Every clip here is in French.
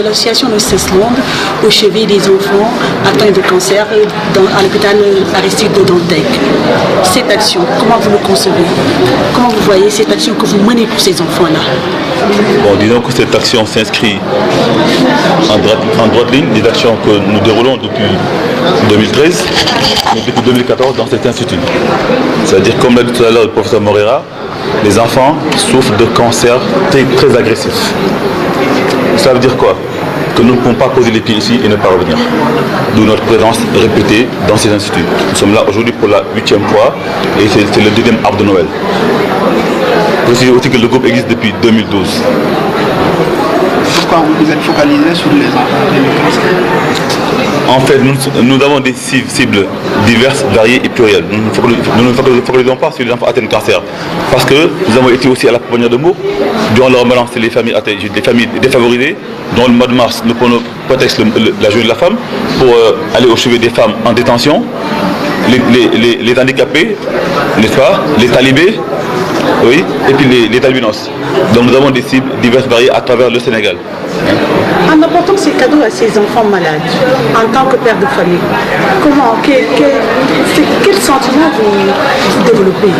L'association de Cesland au chevet des enfants atteints de cancer à l'hôpital Aristide de Dantec. Cette action, comment vous le concevez? Comment vous voyez cette action que vous menez pour ces enfants-là? Bon, disons que cette action s'inscrit en droite ligne des actions que nous déroulons depuis 2013, mais depuis 2014 dans cet institut. C'est-à-dire, comme l'a dit tout à l'heure le professeur Moreira, les enfants souffrent de cancers très agressifs. Ça veut dire quoi? Que nous ne pouvons pas poser les pieds ici et ne pas revenir. D'où notre présence répétée dans ces instituts. Nous sommes là aujourd'hui pour la 8e fois et c'est le 2e arbre de Noël. Précisez aussi que le groupe existe depuis 2012. Pourquoi vous êtes focalisé sur les enfants? En fait, nous avons des cibles diverses, variées et plurielles. Nous ne focalisons pas sur les enfants atteints de cancer. Parce que nous avons été aussi à la pouponnière de Meaux. Durant le Ramadan, c'est les familles atteintes, des familles défavorisées. Dans le mois de mars, nous prenons prétexte la journée de la femme pour aller au chevet des femmes en détention, les handicapés, n'est-ce pas, les talibés, oui, et puis les albinos. Donc nous avons des cibles diverses, variées à travers le Sénégal. En apportant ces cadeaux à ces enfants malades, en tant que père de famille, quel sentiment vous développez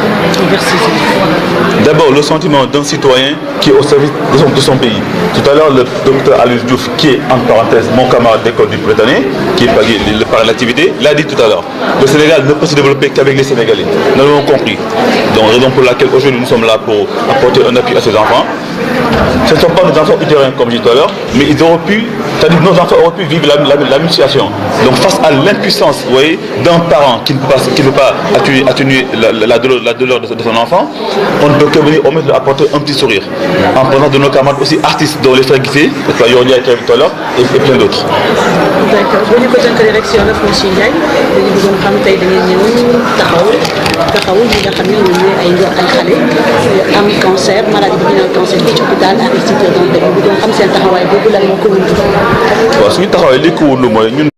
envers ces enfants? D'abord, le sentiment d'un citoyen qui est au service de son pays. Tout à l'heure, le docteur Alice Diouf, qui est en parenthèse mon camarade d'école du Britannique, qui est par l'activité, l'a dit tout à l'heure. Le Sénégal ne peut se développer qu'avec les Sénégalais. Nous l'avons compris. Donc, raison pour laquelle aujourd'hui nous sommes là pour apporter un appui à ces enfants. Ce ne sont pas des enfants utérains, comme je disais tout à l'heure, mais ils auraient pu, c'est-à-dire nos enfants auraient pu vivre la même situation. Donc face à l'impuissance, vous voyez, d'un parent qui ne peut pas atténuer la douleur de son enfant, on ne peut que venir au moins lui apporter un petit sourire. En présence de nos camarades aussi artistes, dont les frères Guissé, Yonia qui est tout à l'heure, et plein d'autres. D'accord. Je vous dis que l'élection de Monsieur Ndiaye, nous avons fait des cancer, maladie de cancer, hôpital Aristide de Dantec. Nous avons fait un travail beaucoup de